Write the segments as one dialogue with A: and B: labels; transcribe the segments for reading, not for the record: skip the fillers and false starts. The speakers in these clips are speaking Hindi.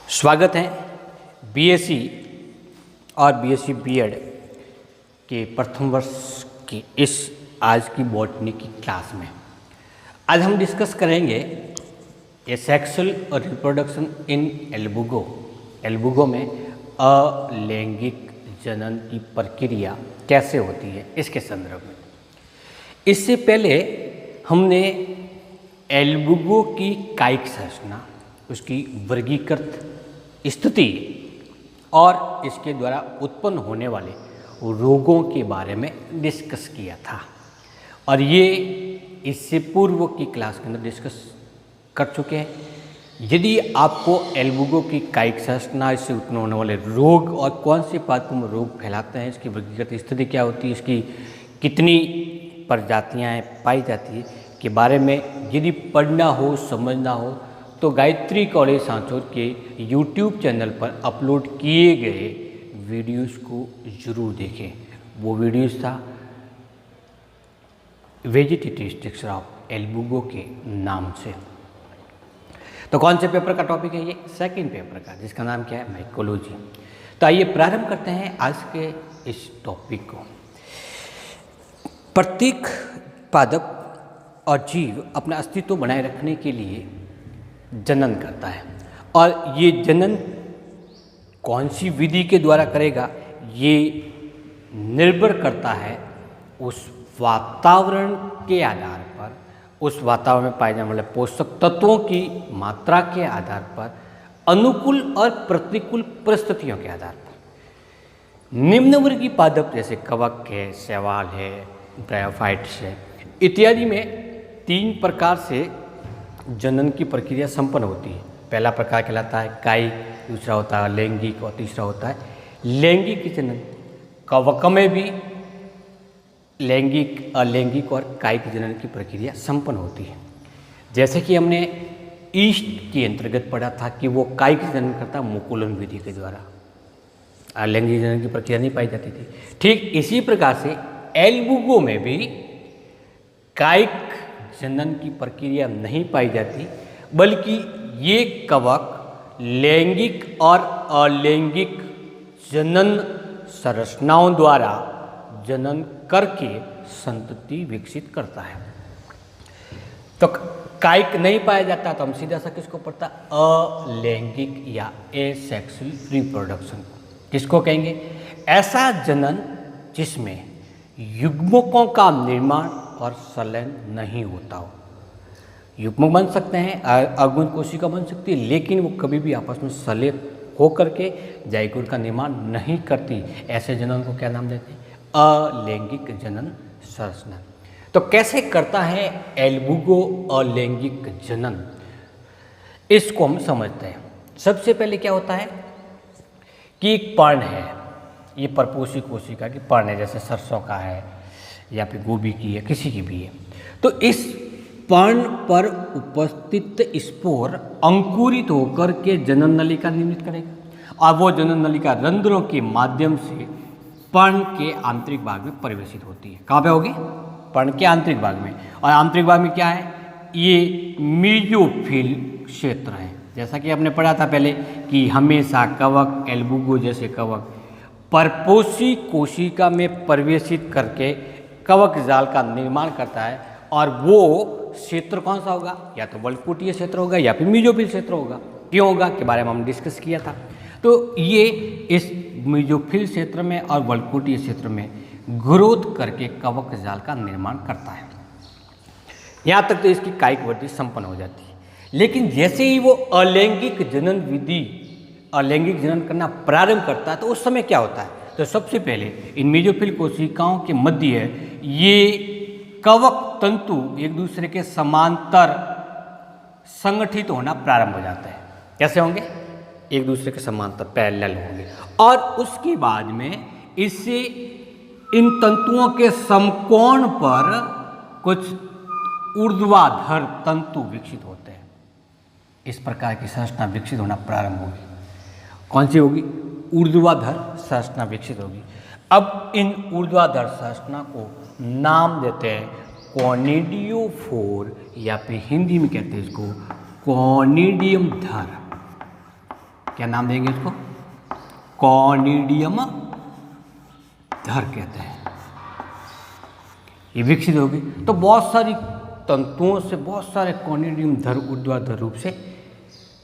A: स्वागत है बीएससी और बीएससी बीएड के प्रथम वर्ष की इस आज की बॉटनी की क्लास में। आज हम डिस्कस करेंगे ए सेक्सुअल और रिप्रोडक्शन इन एल्बुगो में अलैंगिक जनन की प्रक्रिया कैसे होती है इसके संदर्भ में। इससे पहले हमने एल्बुगो की कायिक संरचना, उसकी वर्गीकृत स्थिति और इसके द्वारा उत्पन्न होने वाले रोगों के बारे में डिस्कस किया था, और ये इससे पूर्व की क्लास के अंदर डिस्कस कर चुके हैं। यदि आपको एल्बुगो की कायिक संरचना, इससे उत्पन्न होने वाले रोग और कौन से पादपों में रोग फैलाते हैं, इसकी वर्गीकृत स्थिति क्या होती है, इसकी कितनी प्रजातियाँ पाई जाती है के बारे में यदि पढ़ना हो, समझना हो, तो गायत्री कॉलेज सांचौर के YouTube चैनल पर अपलोड किए गए वीडियोस को ज़रूर देखें। वो वीडियोस था वेजिटेटिव स्ट्रक्चर ऑफ एल्बुगो के नाम से। तो कौन से पेपर का टॉपिक है ये? सेकंड पेपर का, जिसका नाम क्या है? माइकोलॉजी। तो आइए प्रारंभ करते हैं आज के इस टॉपिक को। प्रत्येक पादप और जीव अपना अस्तित्व बनाए रखने के लिए जनन करता है, और ये जनन कौन सी विधि के द्वारा करेगा ये निर्भर करता है उस वातावरण के आधार पर, उस वातावरण में पाए जाने वाले पोषक तत्वों की मात्रा के आधार पर, अनुकूल और प्रतिकूल परिस्थितियों के आधार पर। निम्नवर्गीय पादप जैसे कवक है, शैवाल है, ब्रायोफाइट्स है इत्यादि में 3 प्रकार से जनन की प्रक्रिया संपन्न होती है। पहला प्रकार कहलाता है कायिक, दूसरा होता है लैंगिक और तीसरा होता है लैंगिक जनन। कवक में भी लैंगिक, अलैंगिक और कायिक जनन की प्रक्रिया संपन्न होती है। जैसे कि हमने ईस्ट के अंतर्गत पढ़ा था कि वो कायिक जनन करता मुकुलन विधि के द्वारा, अलैंगिक जनन की प्रक्रिया नहीं पाई जाती थी। ठीक इसी प्रकार से एल्बुगो में भी कायिक जनन की प्रक्रिया नहीं पाई जाती, बल्कि ये कवक लैंगिक और अलैंगिक जनन संरचनाओं द्वारा जनन करके संतति विकसित करता है। तो कायिक नहीं पाया जाता तो हम सीधा सा किसको पढ़ता? अलैंगिक या एसेक्सुअल रिप्रोडक्शन। किसको कहेंगे? ऐसा जनन जिसमें युग्मकों का निर्माण और संलयन नहीं होता हो। युग्मक बन सकते हैं, अगुण कोशिका बन सकती है, लेकिन वो कभी भी आपस में संलयन होकर के जाइगोट का निर्माण नहीं करती। ऐसे जनन को क्या नाम देते हैं? अलैंगिक जनन संरचना। तो कैसे करता है एल्बुगो अलैंगिक जनन, इसको हम समझते हैं। सबसे पहले क्या होता है कि एक पर्ण है, ये परपोषी कोशिका की पर्ण है, जैसे सरसों का है या फिर गोभी की है, किसी की भी है। तो इस पर्ण पर उपस्थित स्पोर अंकुरित होकर के जनन नलिका निर्मित करेगा, और वो जनन नलिका रंध्रों के माध्यम से पर्ण के आंतरिक भाग में प्रवेशित होती है। कहाँ पे होगी? पर्ण के आंतरिक भाग में। और आंतरिक भाग में क्या है? ये मीजोफिल क्षेत्र है। जैसा कि आपने पढ़ा था पहले कि हमेशा कवक, एल्बुगो जैसे कवक परपोषी कोशिका में प्रवेशित करके कवक जाल का निर्माण करता है, और वो क्षेत्र कौन सा होगा? या तो वल्कुटीय क्षेत्र होगा या फिर मीजोफिल क्षेत्र होगा। क्यों होगा के बारे में हम डिस्कस किया था। तो ये इस मीजोफिल क्षेत्र में और वल्कुटीय क्षेत्र में ग्रोथ करके कवक जाल का निर्माण करता है। यहाँ तक तो इसकी कायिक वृद्धि संपन्न हो जाती है। लेकिन जैसे ही वो अलैंगिक जनन विधि, अलैंगिक जनन करना प्रारंभ करता है, तो उस समय क्या होता है? तो सबसे पहले इन मेजोफिल कोशिकाओं के मध्य ये कवक तंतु एक दूसरे के समांतर संगठित होना प्रारंभ हो जाता है। कैसे होंगे? एक दूसरे के समांतर पैरेलल होंगे, और उसके बाद में इससे इन तंतुओं के समकोण पर कुछ ऊर्ध्वाधर तंतु विकसित होते हैं। इस प्रकार की संरचना विकसित होना प्रारंभ होगी। कौन सी होगी? ऊर्ध्वाधर संरचना विकसित होगी। अब इन ऊर्ध्वाधर संरचना को नाम देते हैं कॉनिडियोफोर, या फिर हिंदी में कहते हैं इसको कॉनिडियम धर। क्या नाम देंगे इसको? कॉनिडियम धर कहते हैं। ये विकसित होगी तो बहुत सारी तंतुओं से बहुत सारे कॉनिडियम धर ऊर्ध्वाधर रूप से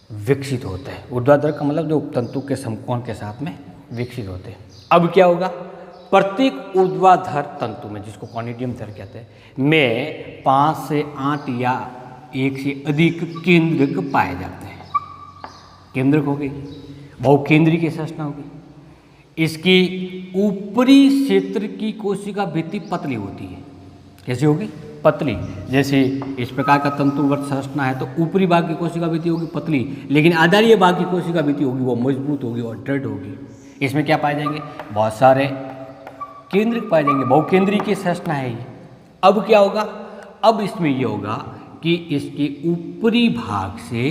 A: विकसित होते हैं। ऊर्ध्वाधर का मतलब जो तंतु के समकोण के साथ में विकसित होते हैं। अब क्या होगा? प्रत्येक ऊर्ध्वाधर तंतु में, जिसको कॉनिडियम धर कहते हैं, में 5 से 8 या 1 से अधिक केंद्रक पाए जाते हैं। केंद्रक हो गई, बहुकेंद्री की संरचना होगी। इसकी ऊपरी क्षेत्र की कोशिका भित्ति पतली होती है। कैसी होगी? पतली। जैसे इस प्रकार का तंतुवर्त संरचना है तो ऊपरी भाग की कोशिका भित्ति होगी पतली, लेकिन आधारीय भाग की कोशिका भित्ति होगी वो मजबूत होगी और दृढ़ होगी। इसमें क्या पाए जाएंगे? बहुत सारे केंद्रक पाए जाएंगे। बहुकेंद्री की संरचना है ये। अब क्या होगा? अब इसमें यह होगा कि इसके ऊपरी भाग से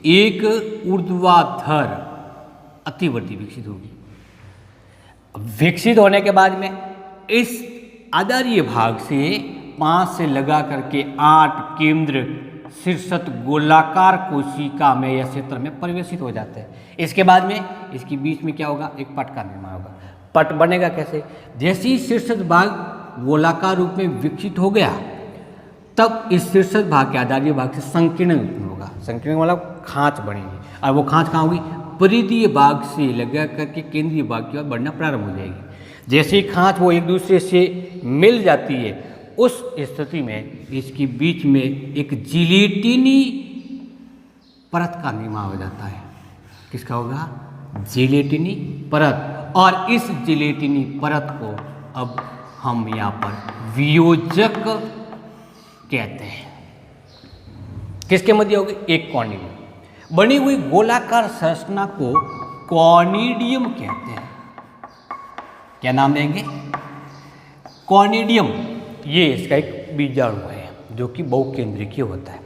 A: एक ऊर्ध्वाधर अतिवर्ती विकसित होगी। विकसित होने के बाद में इस आधारीय भाग से 5 से लगा करके 8 केंद्र शीर्षत गोलाकार कोशिका में या क्षेत्र में प्रवेशित हो जाते हैं। इसके बाद में इसके बीच में क्या होगा? एक पट का निर्माण होगा। पट बनेगा कैसे? जैसे ही शीर्षत भाग गोलाकार रूप में विकसित हो गया तब इस शीर्षत भाग के आधारीय भाग से संकीर्ण उत्पन्न होगा। संकीर्ण मतलब खांच बनेगी, और वो खांच कहाँ होगी? परिधीय भाग से लगा करके केंद्रीय भाग की ओर बढ़ना प्रारंभ हो जाएगी। जैसे ही खांच वो एक दूसरे से मिल जाती है, उस स्थिति में इसके बीच में एक जिलेटिनी परत का निर्माण हो जाता है। किसका होगा? जिलेटिनी परत। और इस जिलेटिनी परत को अब हम यहाँ पर वियोजक कहते हैं। किसके मध्य होगी? एक कॉनिडियम। बनी हुई गोलाकार संरचना को कॉनिडियम कहते हैं। क्या नाम देंगे? कॉनिडियम। ये इसका एक बीजाणु है जो कि बहुकेंद्रिकीय होता है।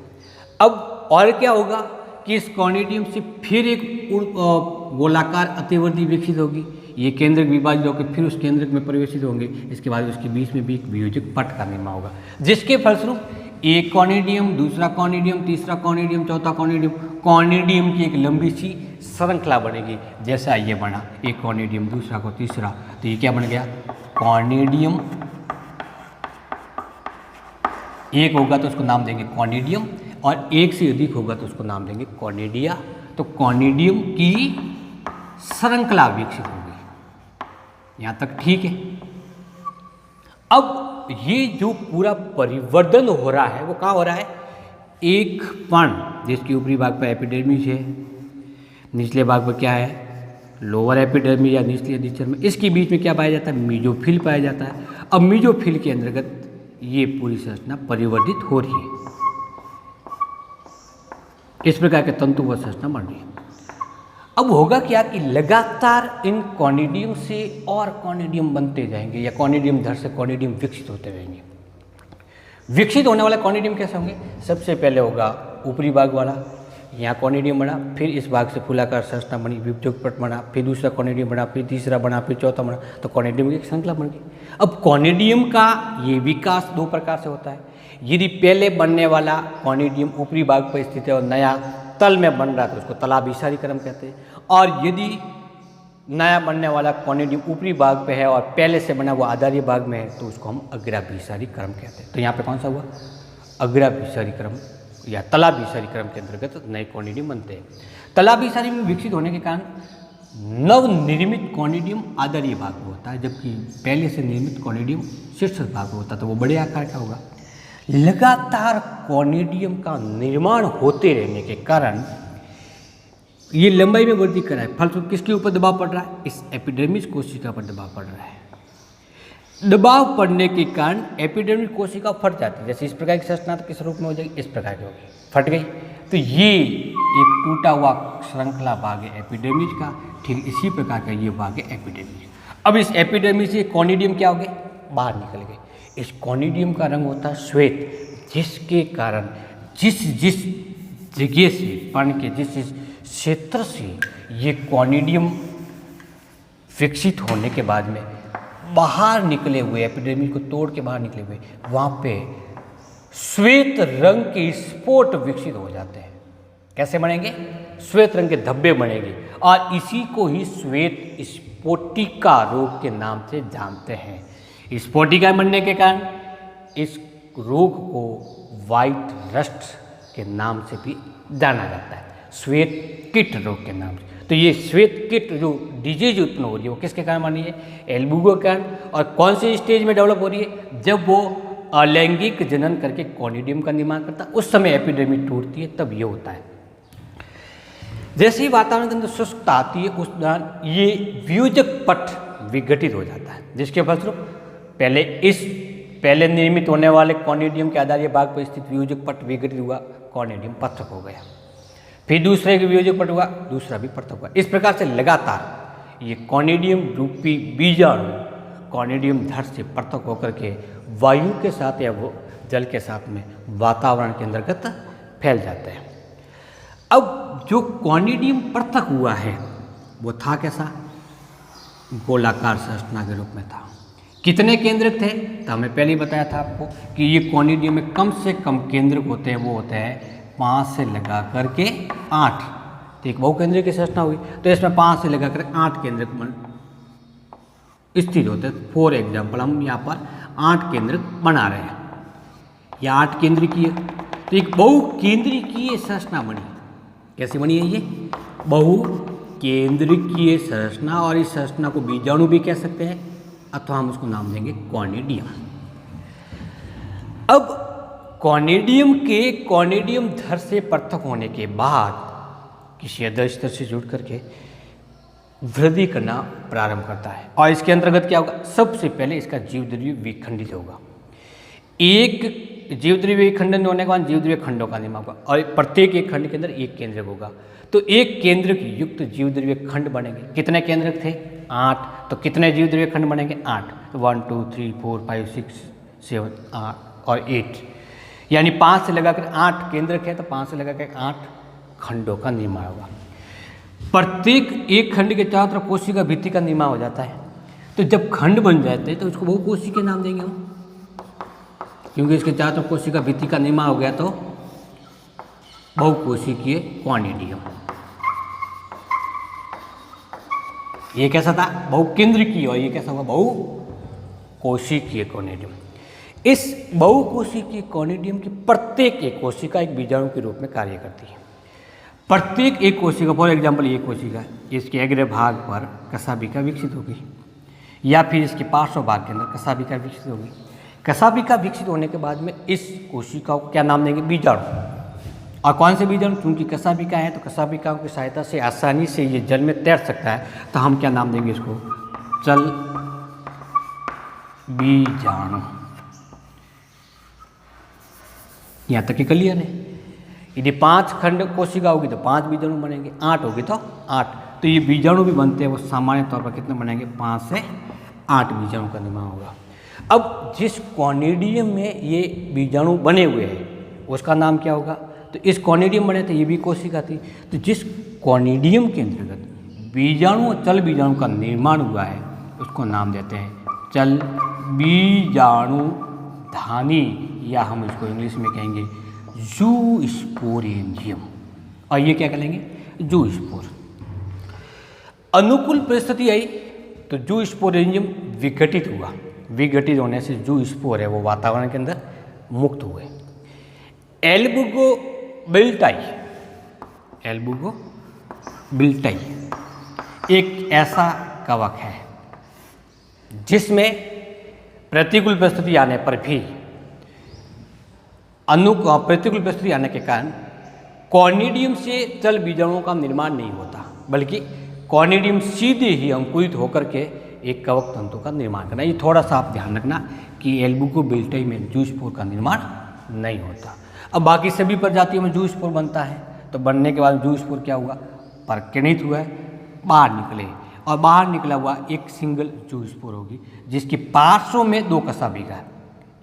A: अब और क्या होगा कि इस कॉनिडियम से फिर एक गोलाकार अतिवर्ती विकसित होगी। ये केंद्रक विभाजित होकर फिर उस केंद्रक में प्रवेशित होंगे। इसके बाद उसके बीच में भी एक वियोजक पट का निर्माण होगा, जिसके फलस्वरूप एक कॉनिडियम, दूसरा कॉनिडियम, तीसरा कॉनिडियम, चौथा कॉनिडियम, कॉनिडियम की एक लंबी सी श्रृंखला बनेगी। जैसा ये बना, एक कॉनिडियम, दूसरा को तीसरा, तो ये क्या बन गया? कॉनिडियम। एक होगा तो उसको नाम देंगे कॉनिडियम, और एक से अधिक होगा तो उसको नाम देंगे कॉनिडिया। तो कॉनिडियम की श्रृंखला विकसित होगी। यहाँ तक ठीक है। अब ये जो पूरा परिवर्तन हो रहा है वो कहाँ हो रहा है? एक पर्ण, जिसके ऊपरी भाग पर एपिडर्मिस है, निचले भाग पर क्या है? लोअर एपिडर्मिस या निचले अधिचर्म में। इसके बीच में क्या पाया जाता है? मीजोफिल पाया जाता है। अब मीजोफिल के अंतर्गत ये पूरी संरचना परिवर्तित हो रही है। इस प्रकार के तंतु व संरचना बन रही है। अब होगा क्या कि लगातार इन कॉनिडियम से और कॉनिडियम बनते जाएंगे, या कॉनिडियम धर से कॉनिडियम विकसित होते रहेंगे। विकसित होने वाला कॉनिडियम कैसे होंगे? सबसे पहले होगा ऊपरी भाग वाला, यहाँ कॉनिडियम बना, फिर इस भाग से फूलाकार संरचना बनी, वियोजक पट बना, फिर दूसरा कॉनिडियम बना, फिर तीसरा बना, फिर चौथा बना, तो कॉनिडियम की एक श्रृंखला बन गई। अब कॉनिडियम का ये विकास दो प्रकार से होता है। यदि पहले बनने वाला कॉनिडियम ऊपरी भाग पर स्थित है और नया तल में बन रहा है तो उसको तलाभिसारी क्रम कहते हैं, और यदि नया बनने वाला कॉनिडियम ऊपरी भाग पे है और पहले से बना हुआ आधारीय भाग में है तो उसको हम अग्राभिसारी क्रम कहते हैं। तो यहाँ पे कौन सा हुआ? अग्राभिसारी क्रम या तलाभिसारी क्रम के अंतर्गत नए कॉनिडियम बनते हैं। तलाभिसारी में विकसित होने के कारण नवनिर्मित कॉनिडियम आधारीय भाग में होता है, जबकि पहले से निर्मित कॉनिडियम शीर्ष भाग में होता है, तो वो बड़े आकार का होगा। लगातार कॉनिडियम का निर्माण होते रहने के कारण ये लंबाई में वृद्धि कर रहा है। फलस्वरूप किसके ऊपर दबाव पड़ रहा है? इस एपिडर्मिस कोशिका पर दबाव पड़ रहा है। दबाव पड़ने के कारण एपिडर्मिस कोशिका फट जाती है। जैसे इस प्रकार की संरचना किस रूप में हो जाएगी? इस प्रकार की होगी, फट गई। तो ये एक टूटा हुआ श्रृंखला भाग है एपिडर्मिस का। ठीक इसी प्रकार का ये भाग है एपिडर्मिस। अब इस एपिडर्मिस से कॉनिडियम क्या हो गए? बाहर निकल गए। इस कॉनिडियम का रंग होता है श्वेत, जिसके कारण जिस जगह से पर्ण के जिस क्षेत्र से ये कॉनिडियम विकसित होने के बाद में बाहर निकले हुए, एपिडर्मिस को तोड़ के बाहर निकले हुए, वहाँ पे श्वेत रंग के स्पॉट विकसित हो जाते हैं। कैसे बनेंगे? श्वेत रंग के धब्बे बनेंगे और इसी को ही श्वेत स्फोटिका रोग के नाम से जानते हैं। स्फोटिका बनने के कारण इस रोग को व्हाइट रस्ट के नाम से भी जाना जाता है, श्वेत किट रोग के नाम से। तो ये श्वेत किट जो डिजीज उत्पन्न हो रही है वो किसके कारण बनी है? एल्बुगो के कारण। और कौन से स्टेज में डेवलप हो रही है? जब वो अलैंगिक जनन करके कॉनिडियम का निर्माण करता है, उस समय एपिडर्मिस टूटती है, तब ये होता है। जैसे ही वातावरण के अंदर शुष्कता आती है उस दौरान ये वियोजक पट विघटित हो जाता है, जिसके फलस्वरूप पहले निर्मित होने वाले कॉनिडियम के आधार भाग पर स्थित वियोजक पट विघटित हुआ, कॉनिडियम पृथक हो गया। फिर दूसरे के वियोजक पट हुआ, दूसरा भी पृथक हुआ। इस प्रकार से लगातार ये कॉनिडियम रूपी बीजाणु कॉनिडियम धड़ से पृथक होकर के वायु के साथ या वो जल के साथ में वातावरण के अंतर्गत फैल जाते हैं। अब जो कॉनिडियम पृथक हुआ है वो था कैसा? गोलाकार संरचना के रूप में था। कितने केंद्रक थे? तो हमें पहले ही बताया था आपको कि ये कॉनिडियम में कम से कम केंद्रक होते हैं, वो होते हैं 5 से लगा करके 8। तो एक बहुकेंद्रक की संरचना हुई, तो इसमें 5 से लगा कर 8 केंद्रक स्थित होते हैं। फॉर एग्जाम्पल हम यहाँ पर 8 केंद्रक बना रहे हैं, या 8 केंद्रकीय। तो एक बहुकेंद्रकीय संरचना बनी। कैसी बनी है ये? बहुकेंद्रकीय संरचना। और इस संरचना को बीजाणु भी कह सकते हैं, अथवा हम उसको नाम देंगे कॉनिडियम। अब कॉनिडियम धड़ से पृथक होने के बाद किसी अदर स्तर से जुड़ करके वृद्धि करना प्रारंभ करता है। और इसके अंतर्गत क्या होगा? सबसे पहले इसका जीवद्रव्य विखंडित होगा। एक जीवद्रव्य विखंडन होने के बाद जीवद्रव्य खंडों का निर्माण होगा, और प्रत्येक एक खंड के अंदर एक केंद्रक होगा। तो एक केंद्रक युक्त जीवद्रव्य खंड बनेंगे। कितने केंद्रक थे? 8। तो कितने जीवद्रव्य खंड बनेंगे? 8। 1 2 3 4 5 6 7 8 और 8, यानी 5 से लगाकर 8 केंद्रक है, तो 5 से लगाकर 8 खंडों का निर्माण होगा। प्रत्येक एक खंड के चारों तरफ कोशिका भित्ति का निर्माण हो जाता है। तो जब खंड बन जाते हैं तो उसको बहुकोशिकीय नाम देंगे हम, क्योंकि इसके चारों तरफ कोशिका भित्ति का निर्माण हो गया, तो बहुकोशिकीय कॉनिडियम। ये कैसा था? बहुकेंद्रकीय। और ये कैसा हुआ? बहुकोशिकीय कॉनिडियम। इस बहुकोशिकीय कॉनिडियम की प्रत्येक एक कोशिका एक बीजाणु के रूप में कार्य करती है। प्रत्येक एक कोशिका, फॉर एग्जाम्पल ये कोशिका, इसके अग्र भाग पर कशाभिका विकसित होगी, या फिर इसके पार्श्व भाग के अंदर कशाभिका विकसित होगी। कशाभिका विकसित होने के बाद में इस कोशिका को क्या नाम देंगे? बीजाणु। और कौन से बीजाणु? क्योंकि कशाभिका है, तो कशाभिकाओं की सहायता से आसानी से ये जल में तैर सकता है, तो हम क्या नाम देंगे इसको? चल बीजाणु। यहाँ तक क्लियर है? यदि 5 खंड कोशिका होगी तो 5 बीजाणु बनेंगे, 8 होगी तो 8। तो ये बीजाणु भी बनते हैं, वो सामान्य तौर पर कितने बनेंगे? 5 से 8 बीजाणु का निर्माण होगा। अब जिस कॉनिडियम में ये बीजाणु बने हुए हैं उसका नाम क्या होगा? तो इस कॉनिडियम बने थे, ये भी कोशिका थी। तो जिस कॉनिडियम के अंतर्गत बीजाणु और चल बीजाणु का निर्माण हुआ है उसको नाम देते हैं चल बीजाणु धानी, या हम इसको इंग्लिश में कहेंगे ज़ूस्पोरेंजियम। और ये क्या कहेंगे? ज़ूस्पोर। अनुकूल परिस्थिति आई तो ज़ूस्पोरेंजियम विघटित हुआ। विघटित होने से ज़ूस्पोर है वो वातावरण के अंदर मुक्त हुए। एल्बुगोबिल्टाई एक ऐसा कवक है जिसमें प्रतिकूल परिस्थिति आने पर भी प्रतिकूल परिस्थिति आने के कारण कॉनिडियम से चल बीजाणुओं का निर्माण नहीं होता, बल्कि कॉनिडियम सीधे ही अंकुरित होकर के एक कवक तंतु का निर्माण करना। ये थोड़ा सा आप ध्यान रखना कि एल्बुगोबिल्टाई में ज़ूस्पोर का निर्माण नहीं होता। अब बाकी सभी प्रजातियों में ज़ूस्पोर बनता है, तो बनने के बाद ज़ूस्पोर क्या हुआ? परिणित हुआ है, बाहर निकले, और बाहर निकला हुआ एक सिंगल ज़ूस्पोर होगी जिसके पार्श्व में 2 कशाभिका है,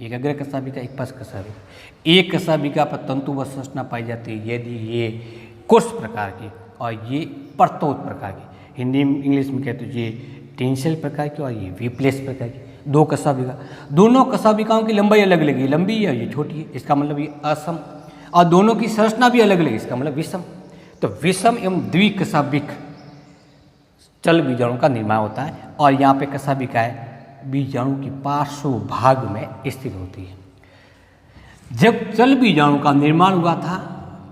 A: एक अग्र कशाभिका, एक पश्च कशाभिका। एक कशाभिका पर तंतुबद्ध संरचना पाई जाती है यदि ये कोष प्रकार की और ये परतोत प्रकार की, हिंदी इंग्लिश में कहते हैं ये टेंसिल प्रकार की और ये विप्लेस प्रकार की। 2 कशाभिका, दोनों कशाभिकाओं की लंबाई अलग अलग है, लंबी है, ये छोटी है, इसका मतलब ये असम। और दोनों की संरचना भी अलग अलग है, इसका मतलब विषम। तो विषम एवं द्विकशाभिक चल बीजाणु का निर्माण होता है और यहाँ पे कशाभिका है बीजाणु की पार्श्व भाग में स्थित होती है। जब चल बीजाणु का निर्माण हुआ था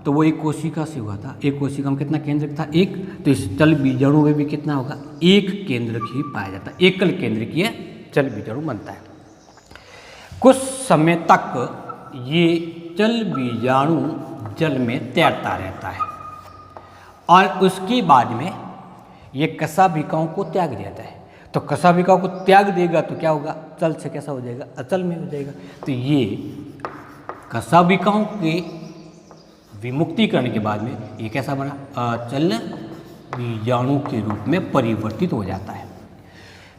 A: तो वो एक कोशिका से हुआ था। एक कोशिका में कितना केंद्रक था? एक। तो इस चल बीजाणु में भी कितना होगा? एक केंद्रक ही पाया जाता है। एकल केंद्रकीय चल बीजाणु बनता है। कुछ समय तक ये चल बीजाणु जल में तैरता रहता है और उसके बाद में ये कशाभिकाओं को त्याग देता है। तो कशाभिकाओं को त्याग देगा तो क्या होगा? चल से कैसा हो जाएगा? अचल में हो जाएगा। तो ये कशाभिकाओं के विमुक्तिकरण के बाद में ये कैसा बना? अचल बीजाणु के रूप में परिवर्तित हो जाता है।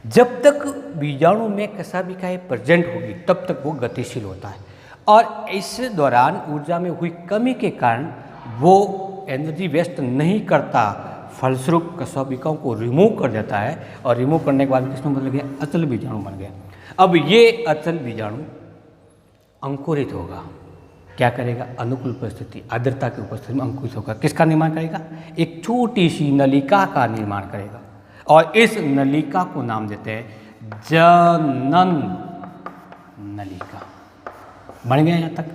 A: जब तक बीजाणु में कशाभिकाएं प्रेजेंट होगी तब तक वो गतिशील होता है और इस दौरान ऊर्जा में हुई कमी के कारण वो एनर्जी वेस्ट नहीं करता, फलस्वरूप कशाभिकाओं को रिमूव कर देता है और रिमूव करने के बाद किसमें बदल गया? अचल बीजाणु बन गया। अब ये अचल बीजाणु अंकुरित होगा। क्या करेगा? अनुकूल परिस्थिति, आर्द्रता की उपस्थिति में अंकुरित होगा। किसका निर्माण करेगा? एक छोटी सी नलिका का निर्माण करेगा और इस नलिका को नाम देते हैं जनन नलिका। बन गया यहाँ तक।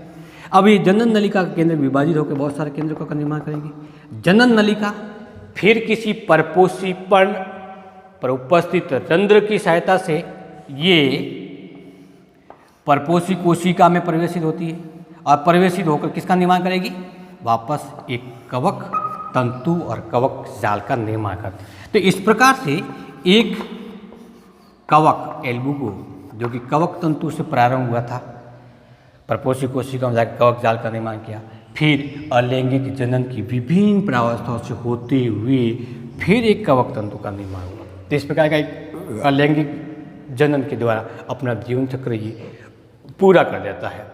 A: अब ये जनन नलिका का केंद्र विभाजित होकर बहुत सारे केंद्रों का निर्माण करेगी। जनन नलिका फिर किसी परपोषी पर्ण पर उपस्थित रंध्र की सहायता से ये परपोषी कोशिका में प्रवेशित होती है और प्रवेशित होकर किसका निर्माण करेगी? वापस एक कवक तंतु और कवक जाल का निर्माण करती है। तो इस प्रकार से एक कवक एल्बुगो जो कि कवक तंतु से प्रारंभ हुआ था, परपोषी कोशिका में जाकर कवक जाल का निर्माण किया, फिर अलैंगिक जनन की विभिन्न प्रावस्थाओं से होते हुए फिर एक कवक तंतु का निर्माण हुआ। तो इस प्रकार का एक अलैंगिक जनन के द्वारा अपना जीवन चक्र ये पूरा कर देता है।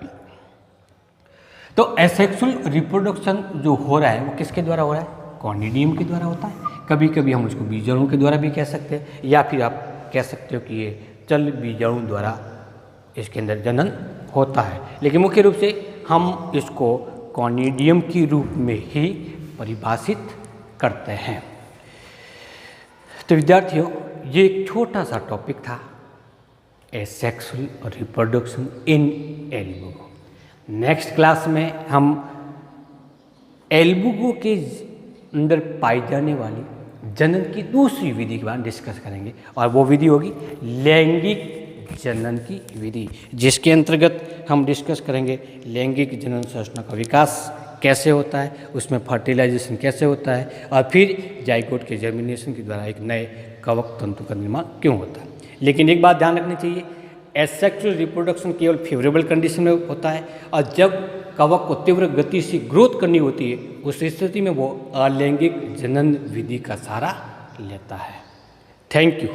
A: तो एसेक्सुअल रिप्रोडक्शन जो हो रहा है वो किसके द्वारा हो रहा है? कॉन्डिडियम के द्वारा होता है। कभी कभी हम उसको बीजाणु के द्वारा भी कह सकते हैं या फिर आप कह सकते हो कि ये चल बीजाणु द्वारा इसके अंदर जनन होता है, लेकिन मुख्य रूप से हम इसको कॉन्डिडियम के रूप में ही परिभाषित करते हैं। तो विद्यार्थियों, ये एक छोटा सा टॉपिक था asexual reproduction in Albugo. Next class में हम एल्बुगो के अंदर पाई जाने वाली जनन की दूसरी विधि के बारे में डिस्कस करेंगे और वो विधि होगी लैंगिक जनन की विधि, जिसके अंतर्गत हम डिस्कस करेंगे लैंगिक जनन संरचना का विकास कैसे होता है, उसमें फर्टिलाइजेशन कैसे होता है और फिर जाइगोट के जर्मिनेशन के द्वारा एक नए कवक तंतु का निर्माण क्यों होता है। लेकिन एक बात ध्यान रखनी चाहिए, एसेक्सुअल रिप्रोडक्शन केवल फेवरेबल कंडीशन में होता है और जब कवक को तीव्र गति से ग्रोथ करनी होती है उस स्थिति में वो अलैंगिक जनन विधि का सहारा लेता है। Thank you.